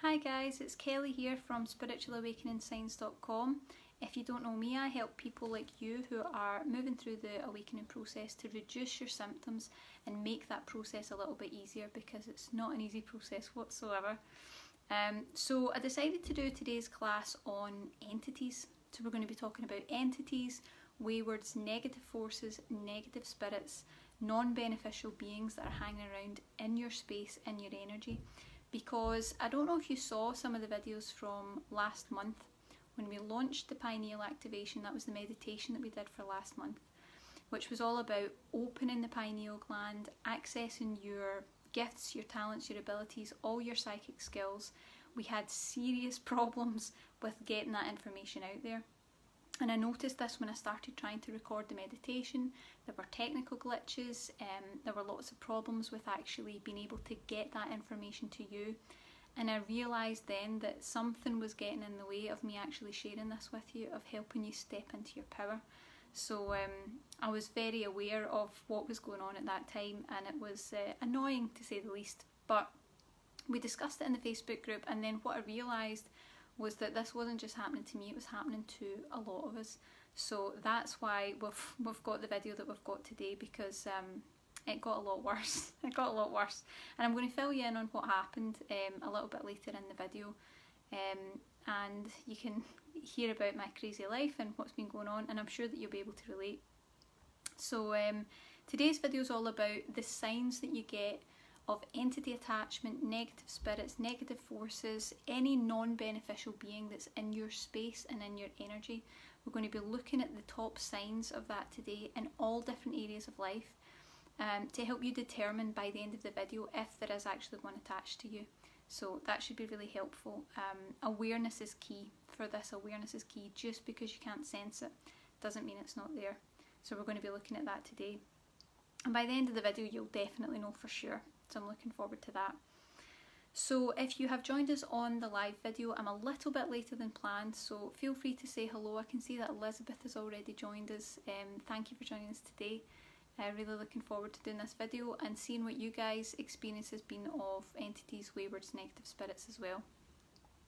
Hi guys, it's Kelly here from spiritualawakeningsigns.com. If you don't know me, I help people like you who are moving through the awakening process to reduce your symptoms and make that process a little bit easier, because it's not an easy process whatsoever. So I decided to do today's class on entities. So we're going to be talking about entities, waywards, negative forces, negative spirits, non-beneficial beings that are hanging around in your space, in your energy. Because I don't know if you saw some of the videos from last month when we launched the pineal activation. That was the meditation that we did for last month, which was all about opening the pineal gland, accessing your gifts, your talents, your abilities, all your psychic skills. We had serious problems with getting that information out there. And I noticed this when I started trying to record the meditation. There were technical glitches, there were lots of problems with actually being able to get that information to you. And I realised then that something was getting in the way of me actually sharing this with you, of helping you step into your power. So I was very aware of what was going on at that time, and it was annoying to say the least. But we discussed it in the Facebook group, and then what I realised was that this wasn't just happening to me, it was happening to a lot of us. So that's why we've got the video that we've got today, because it got a lot worse. It got a lot worse. And I'm going to fill you in on what happened a little bit later in the video. And you can hear about my crazy life and what's been going on, and I'm sure that you'll be able to relate. So today's video is all about the signs that you get of entity attachment, negative spirits, negative forces, any non-beneficial being that's in your space and in your energy. We're going to be looking at the top signs of that today in all different areas of life, to help you determine by the end of the video if there is actually one attached to you. So that should be really helpful. Awareness is key for this. Awareness is key. Just because you can't sense it doesn't mean it's not there. So we're going to be looking at that today. And by the end of the video, you'll definitely know for sure. So I'm looking forward to that. So if you have joined us on the live video, I'm a little bit later than planned, so feel free to say hello. I can see that Elizabeth has already joined us. Thank you for joining us today. Really looking forward to doing this video and seeing what you guys' experience has been of entities, waywards, negative spirits as well.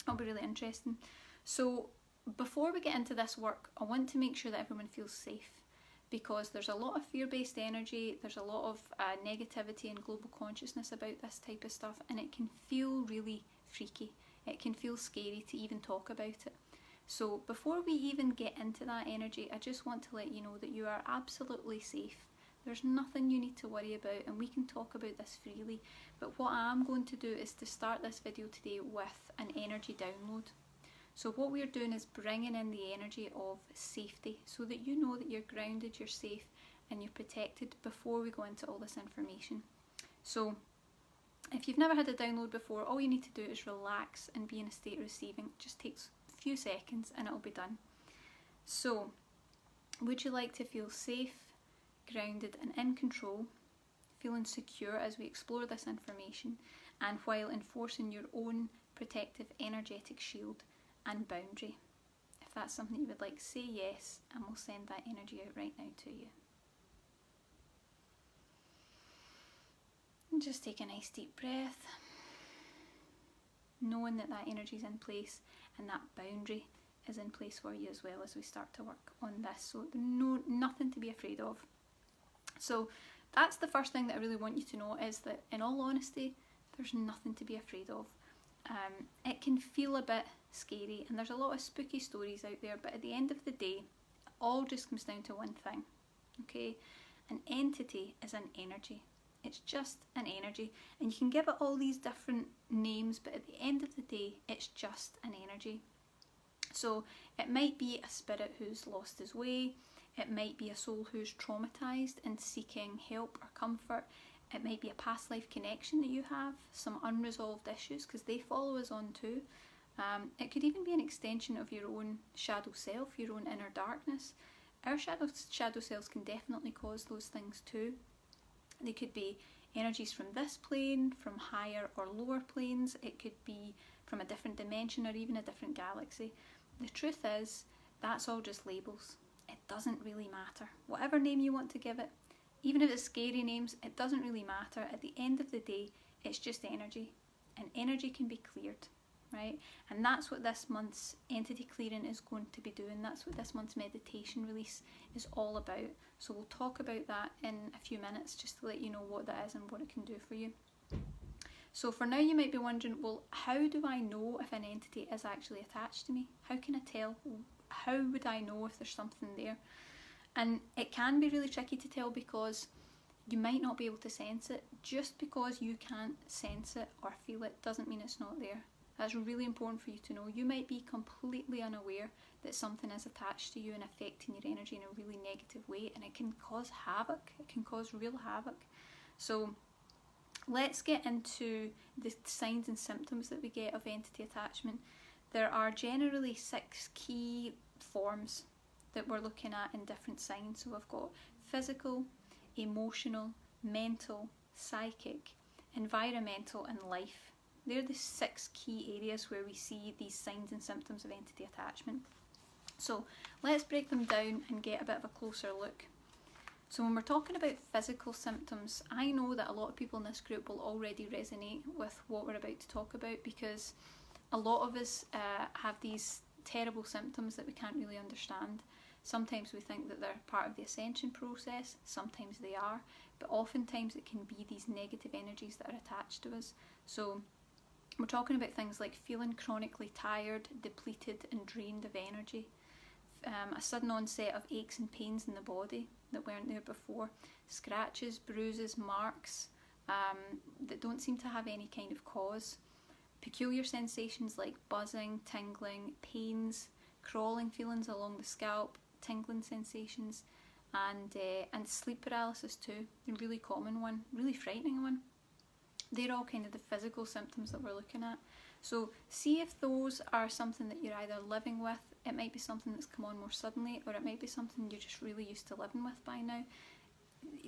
It'll be really interesting. So before we get into this work, I want to make sure that everyone feels safe, because there's a lot of fear-based energy, there's a lot of negativity and global consciousness about this type of stuff, and it can feel really freaky. It can feel scary to even talk about it. So before we even get into that energy, I just want to let you know that you are absolutely safe. There's nothing you need to worry about, and we can talk about this freely. But what I'm going to do is to start this video today with an energy download. So what we're doing is bringing in the energy of safety, so that you know that you're grounded, you're safe, and you're protected before we go into all this information. So if you've never had a download before, all you need to do is relax and be in a state of receiving. It just takes a few seconds and it'll be done. So would you like to feel safe, grounded and in control, feeling secure as we explore this information, and while enforcing your own protective energetic shield and boundary? If that's something you would like, say yes, and we'll send that energy out right now to you. And just take a nice deep breath, knowing that that energy is in place and that boundary is in place for you as well as we start to work on this. So nothing to be afraid of. So that's the first thing that I really want you to know, is that in all honesty, there's nothing to be afraid of. It can feel a bit scary, and there's a lot of spooky stories out there, but at the end of the day, it all just comes down to one thing, okay? An entity is an energy. It's just an energy, and you can give it all these different names, but at the end of the day, it's just an energy. So it might be a spirit who's lost his way, it might be a soul who's traumatized and seeking help or comfort. It might be a past life connection that you have, some unresolved issues, because they follow us on too. It could even be an extension of your own shadow self, your own inner darkness. Our shadow selves can definitely cause those things too. They could be energies from this plane, from higher or lower planes. It could be from a different dimension or even a different galaxy. The truth is, that's all just labels. It doesn't really matter. Whatever name you want to give it, even if it's scary names, it doesn't really matter. At the end of the day, it's just energy, and energy can be cleared. right? And that's what this month's entity clearing is going to be doing. That's what this month's meditation release is all about. So we'll talk about that in a few minutes, just to let you know what that is and what it can do for you. So for now, you might be wondering, well, how do I know if an entity is actually attached to me? How can I tell? How would I know if there's something there? And it can be really tricky to tell, because you might not be able to sense it. Just because you can't sense it or feel it doesn't mean it's not there. That's really important for you to know. You might be completely unaware that something is attached to you and affecting your energy in a really negative way, and it can cause havoc. It can cause real havoc. So let's get into the signs and symptoms that we get of entity attachment. There are generally 6 key forms that we're looking at in different signs. So we've got physical, emotional, mental, psychic, environmental, and life. They're the 6 key areas where we see these signs and symptoms of entity attachment. So let's break them down and get a bit of a closer look. So when we're talking about physical symptoms, I know that a lot of people in this group will already resonate with what we're about to talk about, because a lot of us have these terrible symptoms that we can't really understand. Sometimes we think that they're part of the ascension process, sometimes they are, but oftentimes it can be these negative energies that are attached to us. So we're talking about things like feeling chronically tired, depleted and drained of energy, a sudden onset of aches and pains in the body that weren't there before, scratches, bruises, marks that don't seem to have any kind of cause, peculiar sensations like buzzing, tingling, pains, crawling feelings along the scalp, tingling sensations, and sleep paralysis too, a really common one, really frightening one. They're all kind of the physical symptoms that we're looking at. So see if those are something that you're either living with. It might be something that's come on more suddenly, or it might be something you're just really used to living with by now.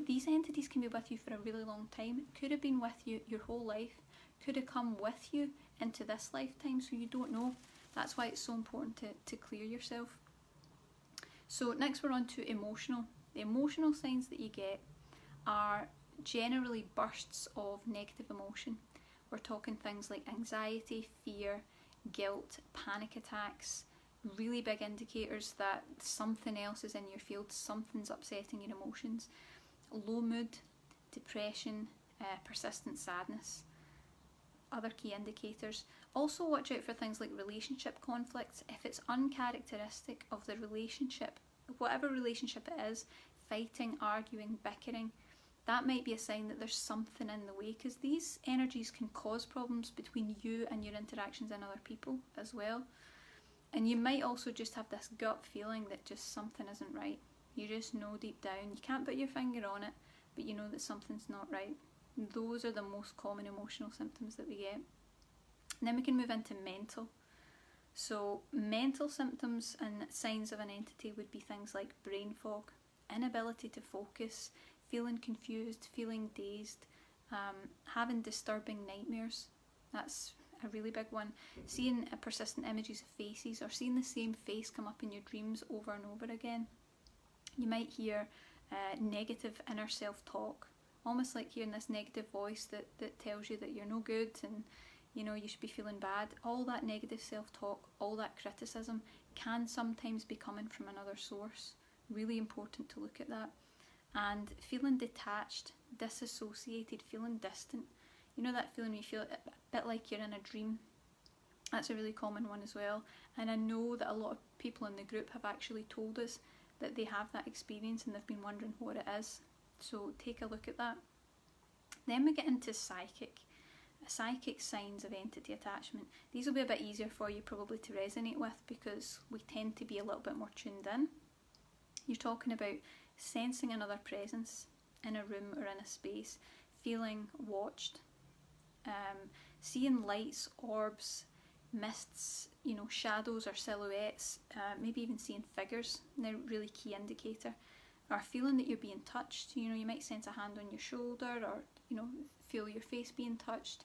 These entities can be with you for a really long time. It could have been with you your whole life, could have come with you into this lifetime, so you don't know. That's why it's so important to clear yourself. So next we're on to emotional. The emotional signs that you get are generally bursts of negative emotion. We're talking things like anxiety, fear, guilt, panic attacks, really big indicators that something else is in your field, something's upsetting your emotions. Low mood, depression, persistent sadness, other key indicators. Also watch out for things like relationship conflicts. If it's uncharacteristic of the relationship, whatever relationship it is, fighting, arguing, bickering, that might be a sign that there's something in the way, because these energies can cause problems between you and your interactions in other people as well. And you might also just have this gut feeling that just something isn't right. You just know deep down, you can't put your finger on it, but you know that something's not right. Those are the most common emotional symptoms that we get. And then we can move into mental. So mental symptoms and signs of an entity would be things like brain fog, inability to focus, feeling confused, feeling dazed, having disturbing nightmares. That's a really big one. Seeing persistent images of faces, or seeing the same face come up in your dreams over and over again. You might hear negative inner self-talk, almost like hearing this negative voice that tells you that you're no good and you should be feeling bad. All that negative self-talk, all that criticism can sometimes be coming from another source. Really important to look at that. And feeling detached, disassociated, feeling distant. You know that feeling where you feel a bit like you're in a dream? That's a really common one as well. And I know that a lot of people in the group have actually told us that they have that experience and they've been wondering what it is. So take a look at that. Then we get into psychic. Psychic signs of entity attachment. These will be a bit easier for you probably to resonate with, because we tend to be a little bit more tuned in. You're talking about sensing another presence in a room or in a space, feeling watched, seeing lights, orbs, mists, shadows or silhouettes, maybe even seeing figures. They're a really key indicator. Or feeling that you're being touched. You might sense a hand on your shoulder, or feel your face being touched.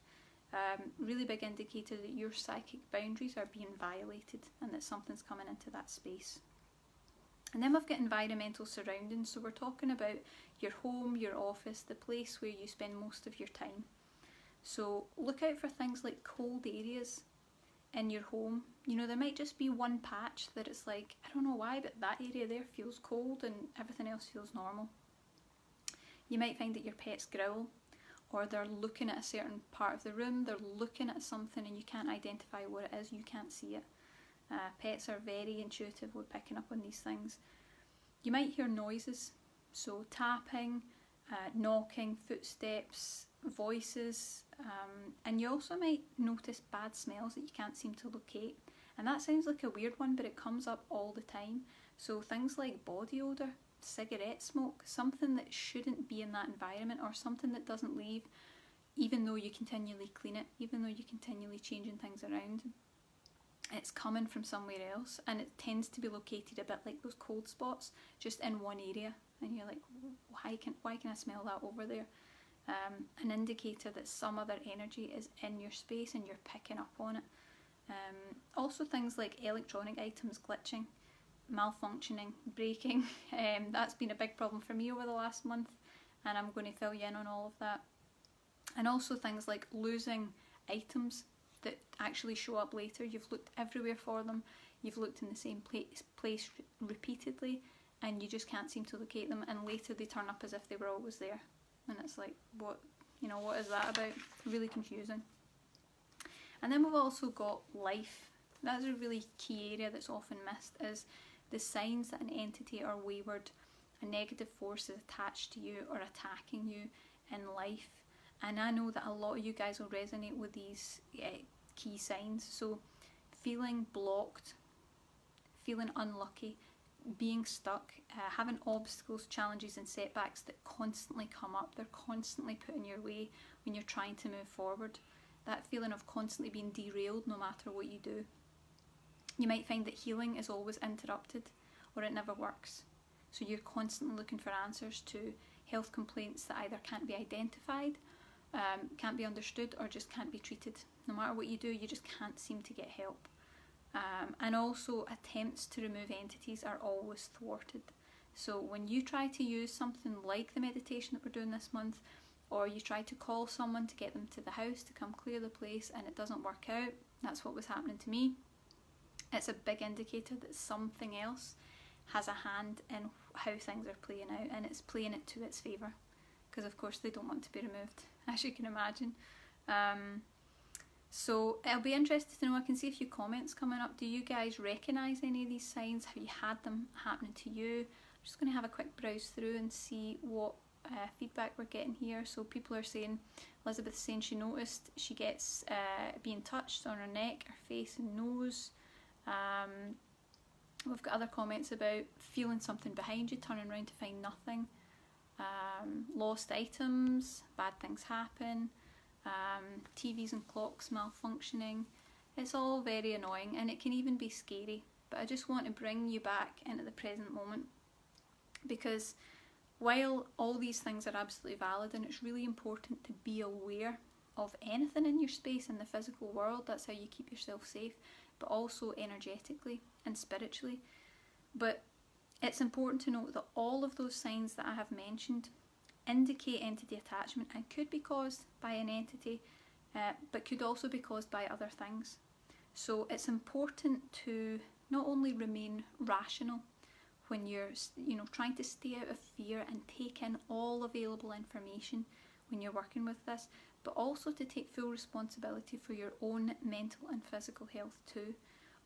Really big indicator that your psychic boundaries are being violated and that something's coming into that space. And then we've got environmental surroundings. So we're talking about your home, your office, the place where you spend most of your time. So look out for things like cold areas, in your home. You know, there might just be one patch that it's like, I don't know why, but that area there feels cold and everything else feels normal. You might find that your pets growl, or they're looking at a certain part of the room, they're looking at something and you can't identify what it is, you can't see it. Pets are very intuitive with picking up on these things. You might hear noises, so tapping, knocking, footsteps, voices, and you also might notice bad smells that you can't seem to locate. And that sounds like a weird one, but it comes up all the time. So things like body odour, cigarette smoke, something that shouldn't be in that environment, or something that doesn't leave even though you continually clean it, even though you're continually changing things around. It's coming from somewhere else, and it tends to be located a bit like those cold spots, just in one area, and you're like, why can I smell that over there? An indicator that some other energy is in your space and you're picking up on it. Also things like electronic items glitching, malfunctioning, breaking. That's been a big problem for me over the last month, and I'm going to fill you in on all of that. And also things like losing items that actually show up later. You've looked everywhere for them, you've looked in the same place repeatedly, and you just can't seem to locate them, and later they turn up as if they were always there. And it's like, what is that about? Really confusing. And then we've also got life. That's a really key area that's often missed, is the signs that an entity or wayward, a negative force is attached to you or attacking you in life. And I know that a lot of you guys will resonate with these key signs. So feeling blocked, feeling unlucky, being stuck, having obstacles, challenges and setbacks that constantly come up. They're constantly put in your way when you're trying to move forward. That feeling of constantly being derailed no matter what you do. You might find that healing is always interrupted, or it never works. So you're constantly looking for answers to health complaints that either can't be identified, can't be understood, or just can't be treated. No matter what you do, you just can't seem to get help. And also attempts to remove entities are always thwarted. So when you try to use something like the meditation that we're doing this month, or you try to call someone to get them to the house to come clear the place and it doesn't work out, that's what was happening to me. It's a big indicator that something else has a hand in how things are playing out, and it's playing it to its favour, because of course they don't want to be removed, as you can imagine. So it'll be interesting to know. I can see a few comments coming up. Do you guys recognise any of these signs? Have you had them happening to you? I'm just going to have a quick browse through and see what feedback we're getting here. So people are saying, Elizabeth's saying she noticed she gets being touched on her neck, her face and nose. We've got other comments about feeling something behind you, turning around to find nothing. Lost items, bad things happen. TVs and clocks malfunctioning. It's all very annoying, and it can even be scary, but I just want to bring you back into the present moment, because while all these things are absolutely valid, and it's really important to be aware of anything in your space in the physical world, that's how you keep yourself safe, but also energetically and spiritually. But it's important to note that all of those signs that I have mentioned indicate entity attachment and could be caused by an entity, but could also be caused by other things. So it's important to not only remain rational when you're trying to stay out of fear and take in all available information when you're working with this, but also to take full responsibility for your own mental and physical health too.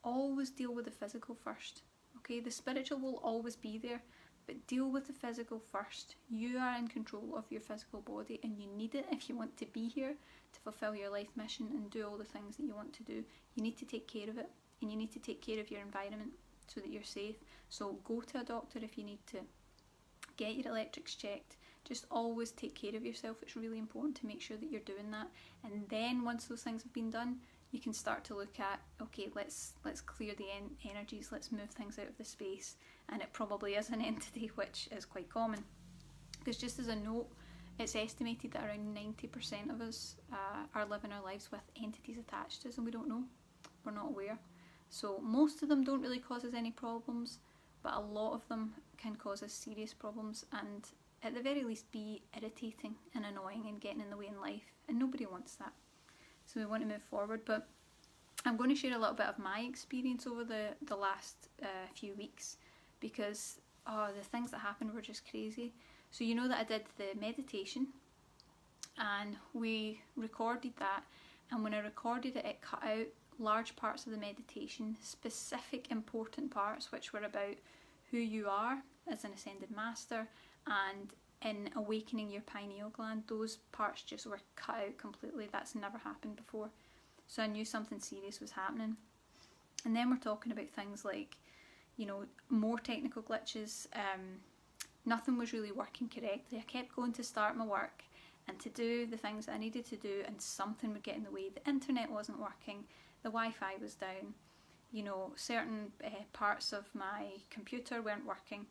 Always deal with the physical first. Okay, the spiritual will always be there, but deal with the physical first. You are in control of your physical body, and you need it if you want to be here to fulfill your life mission and do all the things that you want to do. You need to take care of it, and you need to take care of your environment so that you're safe. So go to a doctor if you need to. Get your electrics checked. Just always take care of yourself. It's really important to make sure that you're doing that. And then once those things have been done, you can start to look at, okay, let's clear the energies, let's move things out of the space. And it probably is an entity, which is quite common. Because just as a note, it's estimated that around 90% of us are living our lives with entities attached to us, and we don't know. We're not aware. So most of them don't really cause us any problems, but a lot of them can cause us serious problems, and at the very least be irritating and annoying and getting in the way in life, and nobody wants that. So we want to move forward. But I'm going to share a little bit of my experience over the last few weeks, because the things that happened were just crazy. So you know that I did the meditation and we recorded that, and when I recorded it, it cut out large parts of the meditation, specific important parts which were about who you are as an ascended master and in awakening your pineal gland. Those parts just were cut out completely. That's never happened before. So I knew something serious was happening. And then we're talking about things like, you know, more technical glitches. Nothing was really working correctly. I kept going to start my work and to do the things that I needed to do, and something would get in the way. The internet wasn't working, the Wi-Fi was down, you know, certain parts of my computer weren't working.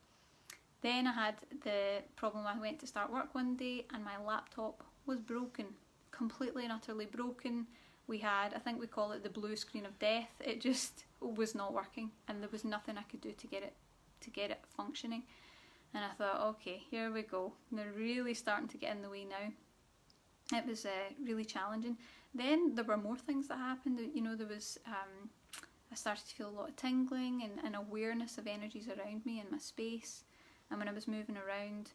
Then I had the problem, I went to start work one day and my laptop was broken, completely and utterly broken. We had, I think we call it the blue screen of death. It just was not working, and there was nothing I could do to get it functioning. And I thought, okay, here we go. They're really starting to get in the way now. It was really challenging. Then there were more things that happened. You know, there was, I started to feel a lot of tingling and awareness of energies around me in my space. And when I was moving around,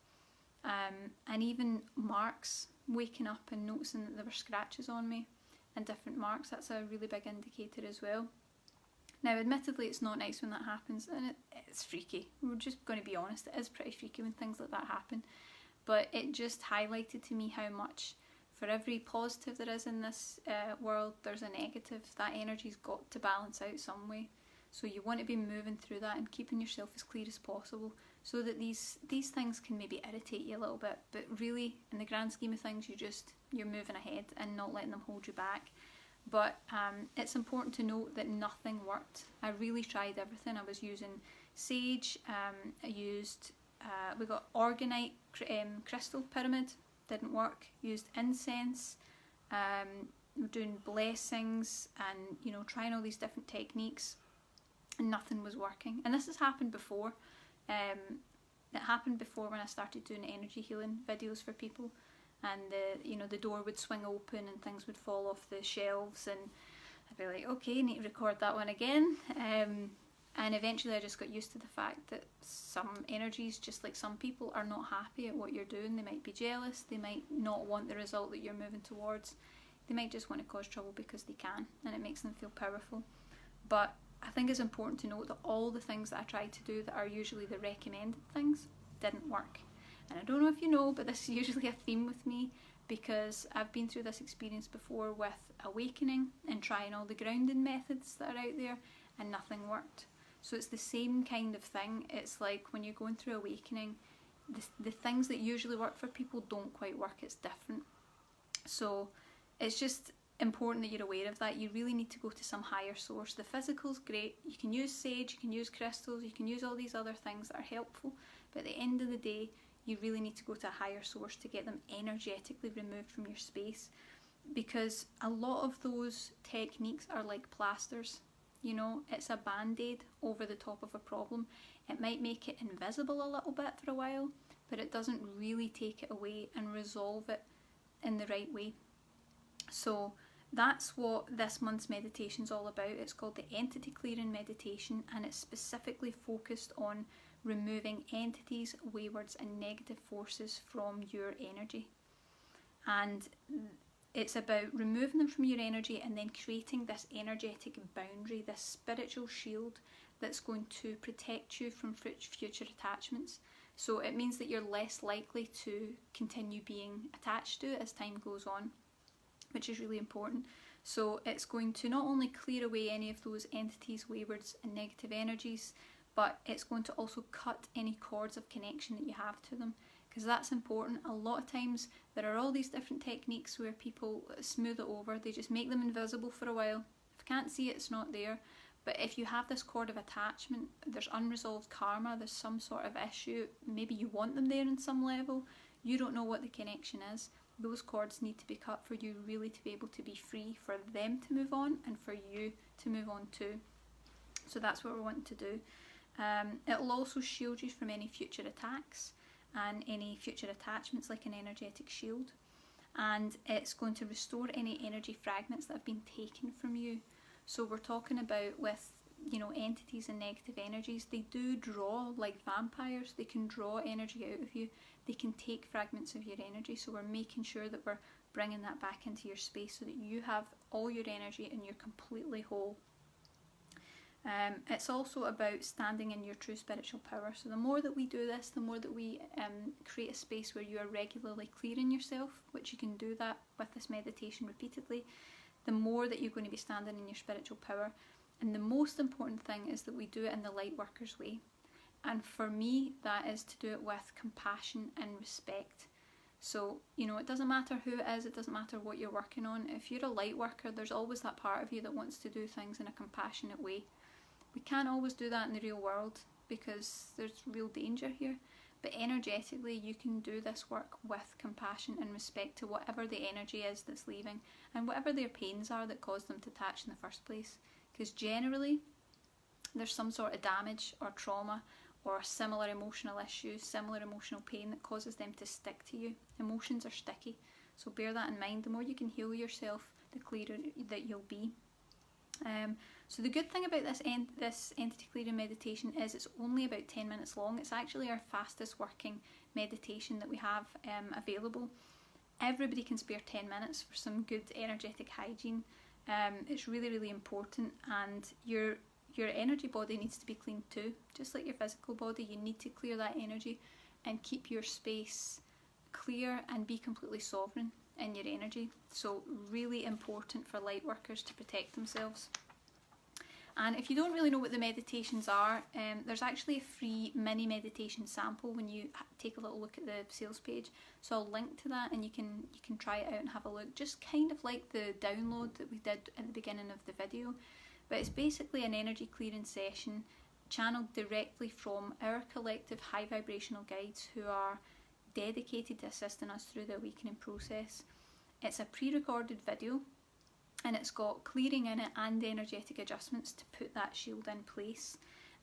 and even marks, waking up and noticing that there were scratches on me and different marks, that's a really big indicator as well. Now, admittedly, it's not nice when that happens, and it's freaky. We're just going to be honest, it is pretty freaky when things like that happen. But it just highlighted to me how much, for every positive there is in this world, there's a negative. That energy's got to balance out some way. So you want to be moving through that and keeping yourself as clear as possible, so that these things can maybe irritate you a little bit, but really, in the grand scheme of things, you're moving ahead and not letting them hold you back. But it's important to note that nothing worked. I really tried everything. I was using sage, I used, we got organite crystal pyramid, didn't work. Used incense, doing blessings and, you know, trying all these different techniques, and nothing was working. And this has happened before. It happened before when I started doing energy healing videos for people. And the door would swing open and things would fall off the shelves, and I'd be like, okay, need to record that one again. And eventually I just got used to the fact that some energies, just like some people, are not happy at what you're doing. They might be jealous, they might not want the result that you're moving towards. They might just want to cause trouble because they can, and it makes them feel powerful. But I think it's important to note that all the things that I tried to do that are usually the recommended things didn't work. And I don't know if you know, but this is usually a theme with me, because I've been through this experience before with awakening and trying all the grounding methods that are out there, and nothing worked. So it's the same kind of thing. It's like when you're going through awakening, the things that usually work for people don't quite work. It's different. So it's just important that you're aware of that. You really need to go to some higher source. The physical's great. You can use sage, you can use crystals, you can use all these other things that are helpful. But at the end of the day, you really need to go to a higher source to get them energetically removed from your space, because a lot of those techniques are like plasters. You know, it's a band-aid over the top of a problem. It might make it invisible a little bit for a while, but it doesn't really take it away and resolve it in the right way. So that's what this month's meditation is all about. It's called the Entity Clearing Meditation, and it's specifically focused on removing entities, waywards and negative forces from your energy. And it's about removing them from your energy and then creating this energetic boundary, this spiritual shield that's going to protect you from future attachments. So it means that you're less likely to continue being attached to it as time goes on, which is really important. So it's going to not only clear away any of those entities, waywards and negative energies, but it's going to also cut any cords of connection that you have to them, because that's important. A lot of times there are all these different techniques where people smooth it over. They just make them invisible for a while. If you can't see it, it's not there. But if you have this cord of attachment, there's unresolved karma, there's some sort of issue, maybe you want them there in some level, you don't know what the connection is, those cords need to be cut for you really to be able to be free, for them to move on and for you to move on too. So that's what we're wanting to do. It'll also shield you from any future attacks and any future attachments, like an energetic shield. And it's going to restore any energy fragments that have been taken from you. So we're talking about with, you know, entities and negative energies. They do draw like vampires. They can draw energy out of you. They can take fragments of your energy. So we're making sure that we're bringing that back into your space so that you have all your energy and you're completely whole. It's also about standing in your true spiritual power. So the more that we do this, the more that we create a space where you are regularly clearing yourself, which you can do that with this meditation repeatedly, the more that you're going to be standing in your spiritual power. And the most important thing is that we do it in the light worker's way. And for me, that is to do it with compassion and respect. So, you know, it doesn't matter who it is, it doesn't matter what you're working on. If you're a light worker, there's always that part of you that wants to do things in a compassionate way. We can't always do that in the real world because there's real danger here. But energetically, you can do this work with compassion and respect to whatever the energy is that's leaving and whatever their pains are that caused them to attach in the first place. Because generally, there's some sort of damage or trauma or similar emotional issues, similar emotional pain that causes them to stick to you. Emotions are sticky, so bear that in mind. The more you can heal yourself, the clearer that you'll be. So the good thing about this entity clearing meditation is it's only about 10 minutes long. It's actually our fastest working meditation that we have available. Everybody can spare 10 minutes for some good energetic hygiene. It's really, really important, and your energy body needs to be cleaned too. Just like your physical body, you need to clear that energy and keep your space clear and be completely sovereign in your energy. So really important for light workers to protect themselves. And if you don't really know what the meditations are, there's actually a free mini meditation sample when you take a little look at the sales page. So I'll link to that and you can try it out and have a look. Just kind of like the download that we did at the beginning of the video. But it's basically an energy clearing session channeled directly from our collective high vibrational guides who are dedicated to assisting us through the awakening process. It's a pre-recorded video and it's got clearing in it and energetic adjustments to put that shield in place.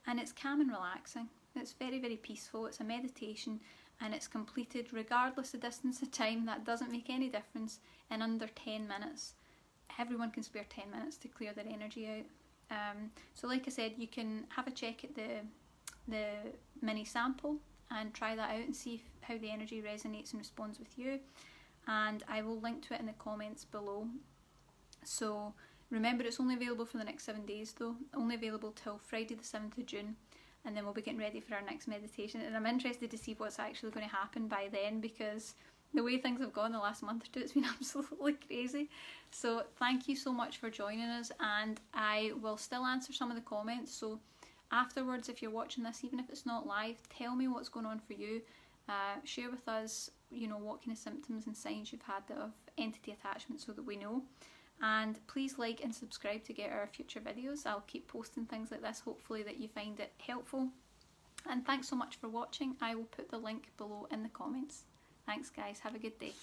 And it's calm and relaxing. It's very, very peaceful. It's a meditation and it's completed regardless of distance of time. That doesn't make any difference. In under 10 minutes. Everyone can spare 10 minutes to clear their energy out. So like I said, you can have a check at the mini sample and try that out and see how the energy resonates and responds with you. And I will link to it in the comments below. So remember, it's only available for the next 7 days though. Only available till Friday the 7th of June. And then we'll be getting ready for our next meditation. And I'm interested to see what's actually going to happen by then, because the way things have gone the last month or two, it's been absolutely crazy. So thank you so much for joining us, and I will still answer some of the comments. So afterwards, if you're watching this, even if it's not live, tell me what's going on for you. Share with us, you know, what kind of symptoms and signs you've had of entity attachment so that we know. And please like and subscribe to get our future videos. I'll keep posting things like this, hopefully that you find it helpful. And thanks so much for watching. I will put the link below in the comments. Thanks guys, have a good day.